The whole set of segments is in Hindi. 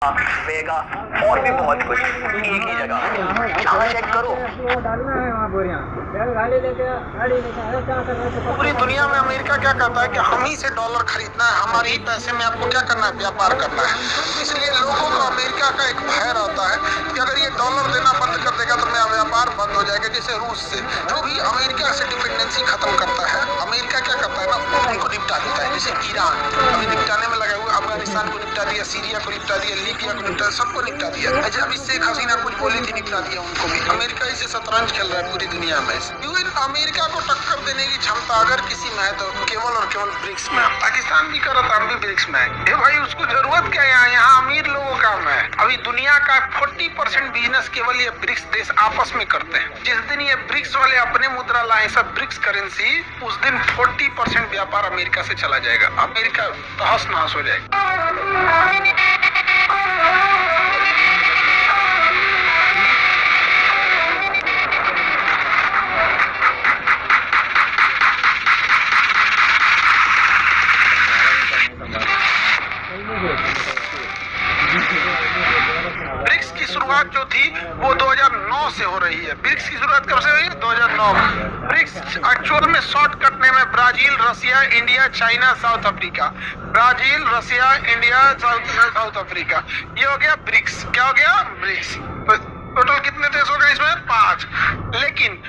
वेगा और भी बहुत कुछ एक ही जगह जहाँ चेक करो। पूरी दुनिया में अमेरिका क्या कहता है कि हम ही से डॉलर खरीदना है, हमारे ही पैसे में आपको क्या करना है, व्यापार करना है। इसलिए लोगों को अमेरिका का एक भय रहता है कि अगर ये डॉलर देना बंद कर देगा तो मेरा व्यापार बंद हो जाएगा। जैसे रूस से जो भी अमेरिका से डिपेंडेंसी खत्म करता है, अमेरिका क्या करता है ना, उनको निपटा देता है। जैसे ईरान अभी निपटाने में लगा हुआ, अफगानिस्तान को निपटा दिया, सीरिया को निपटा दिया, लीबिया को निपटा, सबको निपटा दिया। जब इससे हसीना कुछ बोली थी, निपटा दिया उनको भी। अमेरिका इसे शतरंज खेल रहा है पूरी दुनिया में। यूएन अमेरिका को टक्कर देने की क्षमता अगर किसी में है तो केवल और केवल ब्रिक्स में। पाकिस्तान भी कर रहा था, हम भी ब्रिक्स में है। भाई उसको जरूरत क्या है, यहाँ अमीर लोगों का है। अभी दुनिया का 40% बिजनेस केवल ये ब्रिक्स देश आपस में करते हैं। जिस दिन ये ब्रिक्स वाले अपने मुद्रा लाए, सब ब्रिक्स करेंसी, उस दिन 40% व्यापार अमेरिका से चला जाएगा। अमेरिका तहस नहस हो जाएगा। ब्रिक्स की शुरुआत जो थी वो 2009 से हो रही है। ब्रिक्स की शुरुआत कब से हुई है? 2009 में। ब्रिक्स एक्चुअल में शॉर्ट कटने में Brazil, Russia, India, China, South Africa. Brazil, Russia, India, South Africa, ये हो गया ब्रिक्स। क्या हो गया? ब्रिक्स। टोटल कितने देश हो गए इसमें? 5। लेकिन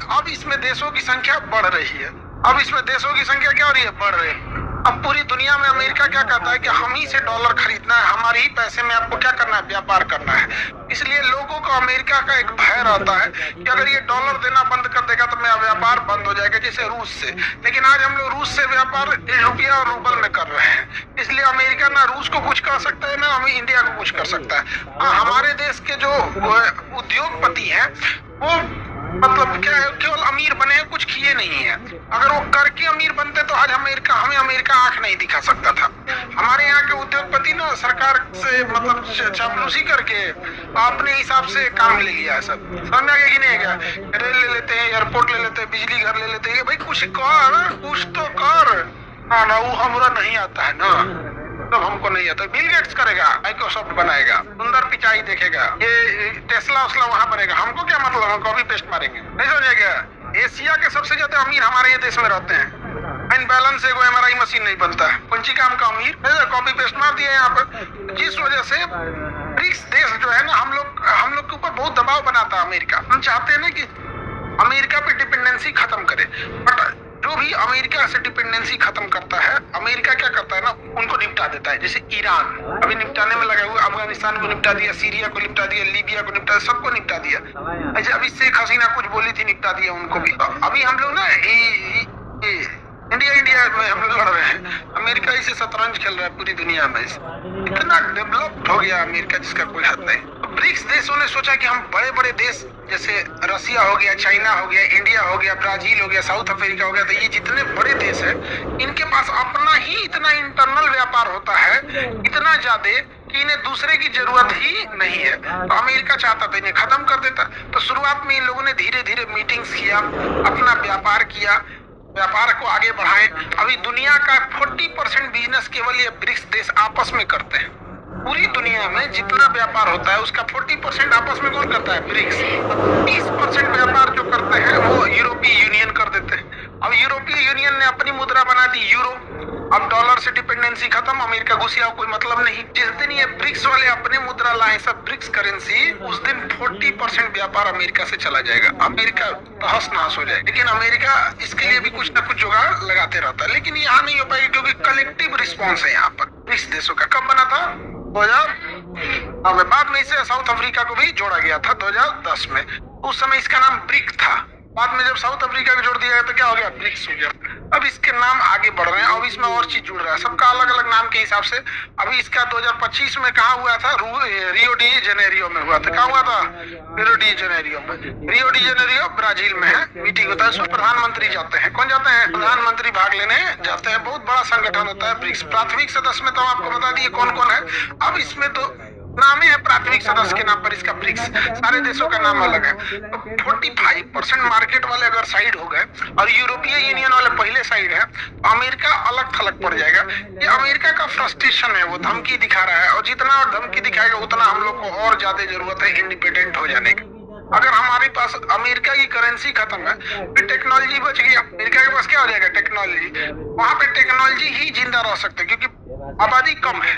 अब इसमें देशों की संख्या बढ़ रही है। अब इसमें देशों की संख्या क्या हो रही है? बढ़ रही है। अब पूरी दुनिया में अमेरिका क्या कहता है कि हम ही से डॉलर खरीदना है, हमारे ही पैसे में आपको क्या करना है, व्यापार करना है। इसलिए लोगों को अमेरिका का एक भय रहता है कि अगर ये डॉलर देना बंद कर देगा तो मेरा व्यापार बंद हो जाएगा। जैसे रूस से। लेकिन आज हम लोग रूस से व्यापार रुपया और रूबल में कर रहे हैं। इसलिए अमेरिका ना रूस को कुछ कर सकता है, ना हमें इंडिया को कुछ कर सकता है। हमारे देश के जो उद्योगपति हैं वो मतलब क्या है, केवल अमीर बने हैं, कुछ किए नहीं है। अगर वो करके अमीर बनते तो आज हमें अमेरिका आंख नहीं दिखा सकता था। हमारे यहाँ के उद्योगपति ना सरकार से मतलब चापलूसी करके अपने हिसाब से काम ले लिया है। सब समझ में आ गया कि नहीं? क्या रेल ले लेते हैं, एयरपोर्ट ले लेते हैं, बिजली घर ले लेते हैं। भाई कुछ कर, कुछ तो कर। ना वो हमरा नहीं आता है ना, तब हमको नहीं आता। बिल गेट्स करेगा, माइक्रोसॉफ्ट बनाएगा, सुंदर पिचाई देखेगा, ये टेस्ला उसला वहां बनेगा। हमको क्या मतलब, हम कॉपी पेस्ट मारेंगे? नहीं समझे क्या? एशिया के सबसे ज्यादा अमीर हमारे ये देश में रहते हैं। इन बैलेंस से कोई एमआरआई मशीन नहीं बनता है। पंची काम का अमीर कॉपी पेस्ट मार दिया यहाँ पर। जिस वजह से ब्रिक्स देश जो है ना, हम लोग के ऊपर बहुत दबाव बनाता है अमेरिका। हम चाहते हैं ना कि अमेरिका पे डिपेंडेंसी खत्म करे, बट जो भी अमेरिका से डिपेंडेंसी खत्म करता है, अमेरिका क्या करता है ना, उनको निपटा देता है। जैसे ईरान अभी निपटाने में लगा हुआ, अफगानिस्तान को निपटा दिया, सीरिया को निपटा दिया, लीबिया को निपटा दिया, सबको निपटा दिया। अच्छा अब इससे हसीना कुछ बोली थी, निपटा दिया उनको भी। अभी हम लोग ना इंडिया में हम लोग लड़ रहे हैं। अमेरिका इसे शतरंज खेल रहा है पूरी दुनिया में। इतना डेवलप्ड हो गया अमेरिका जिसका कोई हद नहीं। ब्रिक्स देशों ने सोचा कि हम बड़े बड़े देश जैसे रसिया हो गया, चाइना हो गया, इंडिया हो गया, ब्राजील हो गया, साउथ अफ्रीका हो गया, तो ये जितने बड़े देश हैं इनके पास अपना ही इतना इंटरनल व्यापार होता है, इतना ज्यादा कि इन्हें दूसरे की जरूरत ही नहीं है। तो अमेरिका चाहता था इन्हें खत्म कर देता। तो शुरुआत में इन लोगों ने धीरे धीरे मीटिंग्स किया, अपना व्यापार किया, व्यापार को आगे बढ़ाए। अभी दुनिया का 40% बिजनेस केवल ये ब्रिक्स देश आपस में करते हैं। पूरी दुनिया में जितना व्यापार होता है उसका 40% आपस में कौन करता है? ब्रिक्स। 30% व्यापार जो करते हैं वो यूरोपीय यूनियन कर देते हैं। अब यूरोपीय यूनियन ने अपनी मुद्रा बना दी यूरो। अब डॉलर से डिपेंडेंसी खत्म, अमेरिका घुसिया, कोई मतलब नहीं। जिस दिन ये ब्रिक्स वाले अपने मुद्रा लाए, सब ब्रिक्स करेंसी, उस दिन 40% व्यापार अमेरिका से चला जाएगा। अमेरिका तहस नहस हो जाएगा। लेकिन अमेरिका इसके लिए भी कुछ ना कुछ जुगाड़ लगाते रहता है। लेकिन यहाँ नहीं हो पाएगी क्योंकि कलेक्टिव रिस्पॉन्स है यहाँ पर ब्रिक्स देशों का। कब बना था? 2000। बाद में इसे साउथ अफ्रीका को भी जोड़ा गया था 2010 में। उस समय इसका नाम ब्रिक था। बाद में जब साउथ अफ्रीका को जोड़ दिया गया तो क्या हो गया? ब्रिक्स हो गया। अब इसके नाम आगे बढ़ रहे हैं। अब इसमें और चीज जुड़ रहा है, सबका अलग अलग नाम के हिसाब से। अभी इसका 2025 में कहाँ हुआ था? रियो डी जेनेरियो में हुआ था। कहाँ हुआ था? रियो डी जेनेरियो में। रियो डी जेनेरियो ब्राजील में है। मीटिंग होता है, उसमें प्रधानमंत्री जाते हैं। कौन जाते हैं? प्रधानमंत्री भाग लेने जाते हैं। बहुत बड़ा संगठन होता है ब्रिक्स। प्राथमिक सदस्य में तो आपको बता दिए कौन कौन है। अब इसमें तो नाम है प्राथमिक सदस्य के नाम पर इसका ब्रिक्स, सारे देशों का नाम अलग है। तो 45% मार्केट वाले अगर साइड हो गए और यूरोपीय यूनियन वाले पहले साइड है, तो अमेरिका अलग थलग पड़ जाएगा। ये अमेरिका का फ्रस्ट्रेशन है, वो धमकी दिखा रहा है, और जितना और धमकी दिखाएगा उतना हम लोग को और ज्यादा जरूरत है इंडिपेंडेंट हो जाने की। अगर हमारे पास अमेरिका की करेंसी खत्म है, फिर टेक्नोलॉजी बच गया। अमेरिका के पास क्या हो जाएगा? टेक्नोलॉजी। वहां पे टेक्नोलॉजी ही जिंदा रह सकते, क्योंकि आबादी कम है,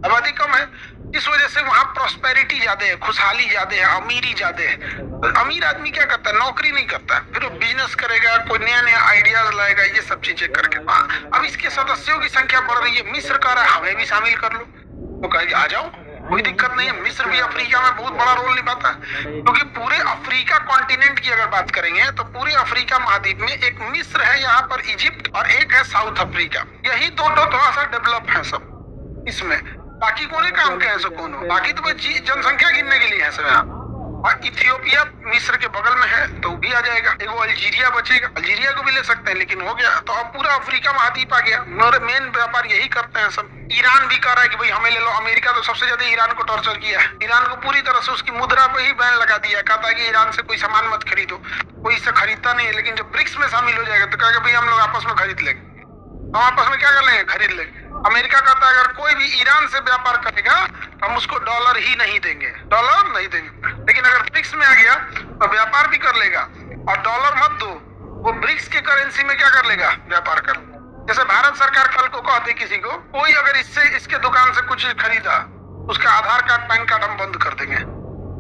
आबादी कम है, इस वजह से वहाँ प्रॉस्पेरिटी ज्यादा है, खुशहाली ज्यादा है, अमीरी ज्यादा है। अमीर आदमी क्या करता है? नौकरी नहीं करता है, फिर वो बिजनेस करेगा, कोई नया नया आइडियाज लाएगा, ये सब चीजें करके। अब इसके सदस्यों की संख्या बढ़ रही है, मिस्र कह रहा है हमें भी शामिल कर लो, तो कहेंगे आ जाओ, कोई दिक्कत नहीं है। मिस्र भी अफ्रीका में बहुत बड़ा रोल निभाता है, क्योंकि पूरे अफ्रीका कॉन्टिनेंट की अगर बात करेंगे तो पूरे अफ्रीका महाद्वीप में एक मिस्र है, यहाँ पर इजिप्ट, और एक है साउथ अफ्रीका। यही दो थोड़ा सा डेवलप है सब इसमें, बाकी कोने काम के हैं सब कौन हो, बाकी तो बस जनसंख्या गिनने के लिए है सब यहाँ। और इथियोपिया मिस्र के बगल में है, तो भी आ जाएगा। एक वो अल्जीरिया बचेगा, अल्जीरिया को भी ले सकते हैं, लेकिन हो गया तो अब पूरा अफ्रीका महाद्वीप आ गया। मेन व्यापार यही करते हैं सब। ईरान भी कह रहा है कि भाई हमें ले लो। अमेरिका तो सबसे ज्यादा ईरान को टॉर्चर किया है, ईरान को पूरी तरह से उसकी मुद्रा पे ही बैन लगा दिया, कहता है कि ईरान से कोई सामान मत खरीदो, कोई इससे खरीदता नहीं है। लेकिन जब ब्रिक्स में शामिल हो जाएगा तो कहेगा भाई हम लोग आपस में खरीद लेंगे, हम आपस में क्या कर लेंगे? खरीद लेंगे। अमेरिका कहता है अगर कोई भी ईरान से व्यापार करेगा हम उसको डॉलर ही नहीं देंगे, डॉलर नहीं देंगे। लेकिन अगर ब्रिक्स में आ गया तो व्यापार भी कर लेगा, और डॉलर मत दो, वो ब्रिक्स के करेंसी में क्या कर लेगा? व्यापार कर। जैसे भारत सरकार कल को कहती किसी को, कोई अगर इसके दुकान से कुछ खरीदा, उसका आधार कार्ड पैन कार्ड हम बंद कर देंगे,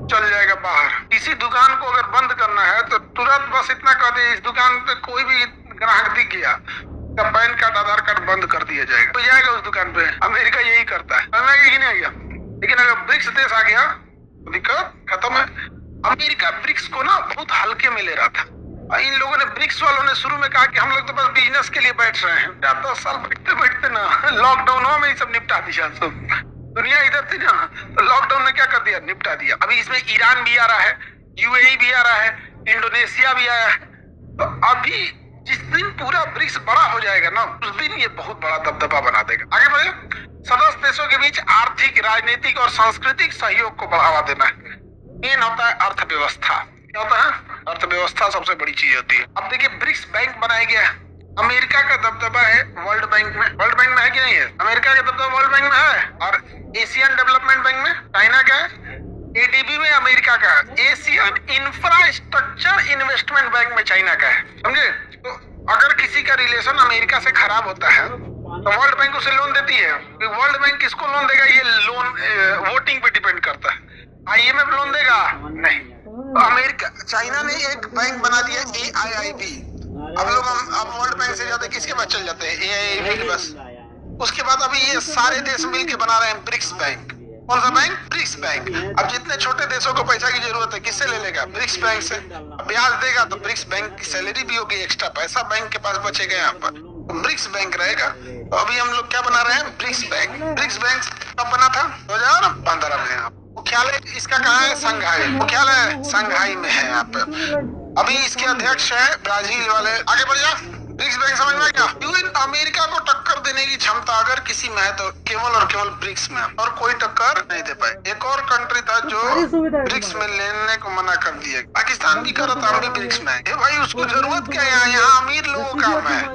चल जाएगा बाहर। इसी दुकान को अगर बंद करना है तो तुरंत बस इतना कह दे, इस दुकान पे कोई भी ग्राहक दिख गया, पैन कार्ड आधार कार्ड बंद कर दिया जाएगा, तो जाएगा उस दुकान पे। अमेरिका यही करता है, कि नहीं आ गया? लेकिन अगर ब्रिक्स देश आ गया तो दिक्कत खत्म है। अमेरिका ब्रिक्स को ना बहुत हल्के में ले रहा था, और इन लोगों ने, ब्रिक्स वालों ने शुरू में कहा कि हम लोग तो बस बिजनेस के लिए बैठ रहे हैं। 10 साल बैठते बैठते ना लॉकडाउन में ही सब निपटा दिया सब। दुनिया इधर थी ना, तो लॉकडाउन ने क्या कर दिया? निपटा दिया। अभी इसमें ईरान भी आ रहा है, यूएई भी आ रहा है, इंडोनेशिया भी आया है। तो अभी जिस दिन पूरा ब्रिक्स बड़ा हो जाएगा ना, उस दिन ये बहुत बड़ा दबदबा बना देगा। आगे बढ़े। सदस्य देशों के बीच आर्थिक, राजनीतिक और सांस्कृतिक सहयोग को बढ़ावा देना है। मेन होता है अर्थव्यवस्था। क्या होता है? अर्थव्यवस्था सबसे बड़ी चीज होती है। अब देखिए ब्रिक्स बैंक बनाया गया है, अमेरिका का दबदबा है वर्ल्ड बैंक में। वर्ल्ड बैंक में है कि नहीं है? अमेरिका का दबदबा वर्ल्ड बैंक में है, और एशियन डेवलपमेंट बैंक में चाइना का है, एडीबी में अमेरिका का है, एशियन इंफ्रास्ट्रक्चर इन्वेस्टमेंट बैंक में चाइना का है। समझे? तो अगर किसी का रिलेशन अमेरिका से खराब होता है तो वर्ल्ड बैंक उसे लोन देती है। वर्ल्ड बैंक किसको लोन देगा? ये लोन वोटिंग पे डिपेंड करता है। आईएमएफ लोन देगा? नहीं। तो अमेरिका, चाइना ने एक बैंक बना दिया AIIB। अब वर्ल्ड बैंक से ज्यादा किसके पास चल जाते हैं? AIIB के पास। उसके बाद अभी ये सारे देश मिलकर बना रहे हैं ब्रिक्स बैंक। कौन सा बैंक? BRICS bank. अब जितने छोटे देशों को पैसा की जरूरत है किससे ले लेगा? ब्रिक्स बैंक से। ब्याज देगा तो ब्रिक्स बैंक की सैलरी भी होगी, एक्स्ट्रा पैसा बैंक के पास बचेगा, यहाँ पर ब्रिक्स बैंक रहेगा। तो अभी हम लोग क्या बना रहे हैं? BRICS bank. ब्रिक्स बैंक कब बना था? 2015 में। मुख्यालय इसका कहाँ है? संघाई। मुख्यालय संघाई में है यहाँ पे। अभी इसके अध्यक्ष है ब्राजील वाले। आगे बढ़ जा। ब्रिक्स बैंक समझ में क्या? अमेरिका को टक्कर देने की क्षमता अगर किसी में है तो केवल और केवल ब्रिक्स में, और कोई टक्कर नहीं दे पाए। एक और कंट्री था जो ब्रिक्स में लेने को मना कर दिया, पाकिस्तान भी कर रहा था, हम भी ब्रिक्स में है। भाई उसको जरूरत क्या है? यहाँ अमीर लोगों का है।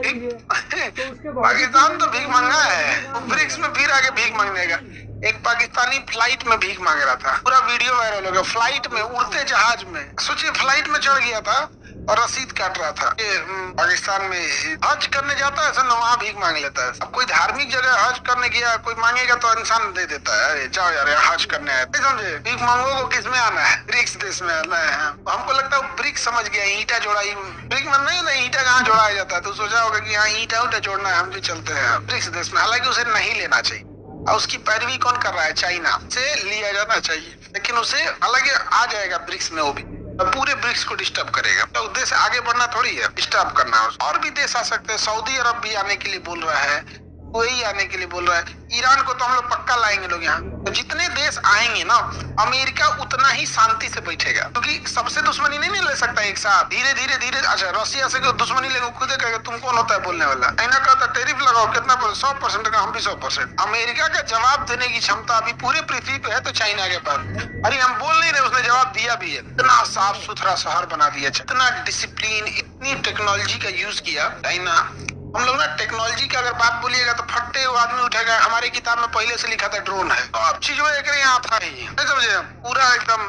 पाकिस्तान तो भीख मंगा है, वो ब्रिक्स में फिर आगे भीख मांगने का। एक पाकिस्तानी फ्लाइट में भीख मांग रहा था, पूरा वीडियो वायरल हो गया। फ्लाइट में, उड़ते जहाज में, सोचिए फ्लाइट में चढ़ गया था और रसीद काट रहा था। ये पाकिस्तान में हज करने जाता है ऐसा, वहाँ भीख मांग लेता है। अब कोई धार्मिक जगह हज करने गया, कोई मांगेगा तो इंसान दे देता है, अरे जाओ यार यहाँ हज करने आए। समझे? भीख मांगो को किस में आना है? ब्रिक्स देश में आना है। हमको लगता है ब्रिक्स समझ गया, ईंटा जोड़ाई। ब्रिक्स में नहीं ईंटा कहाँ जोड़ाया जाता है, तो सोचा होगा कि यहाँ ईंटा उटा जोड़ना है, हम भी चलते हैं ब्रिक्स देश में। हालांकि उसे नहीं लेना चाहिए, और उसकी पैरवी कौन कर रहा है? चाइना से लिया जाना चाहिए, लेकिन उसे हालांकि आ जाएगा ब्रिक्स में, वो भी पूरे ब्रिक्स को डिस्टर्ब करेगा। तो उद्देश्य आगे बढ़ना थोड़ी है, डिस्टर्ब करना है। और भी देश आ सकते हैं, सऊदी अरब भी आने के लिए बोल रहा है, वही आने के लिए बोल रहा है। ईरान को तो हम लोग पक्का लाएंगे लोग यहाँ। तो जितने देश आएंगे ना, अमेरिका उतना ही शांति से बैठेगा, क्योंकि सबसे दुश्मनी नहीं ले सकता एक साथ। धीरे धीरे धीरे, अच्छा रसिया से दुश्मनी लेगा, खुद कहेगा तुम कौन होता है बोलने वाला। ऐना कहता टैरिफ लगाओ, कितना 100% का, हम भी 100%। अमेरिका का जवाब देने की क्षमता अभी पूरे पृथ्वी पे है तो चाइना के पास। अरे हम बोल नहीं रहे, उसने जवाब दिया भी है। इतना साफ सुथरा शहर बना दिया, इतना डिसिप्लिन, इतनी टेक्नोलॉजी का यूज किया चाइना। हम लोग ना टेक्नोलॉजी की अगर बात बोलिएगा तो फटते वो आदमी उठेगा। हमारी किताब में पहले से लिखा था ड्रोन है, तो अब चीज वो एक यहाँ था ही, नहीं समझे, पूरा एकदम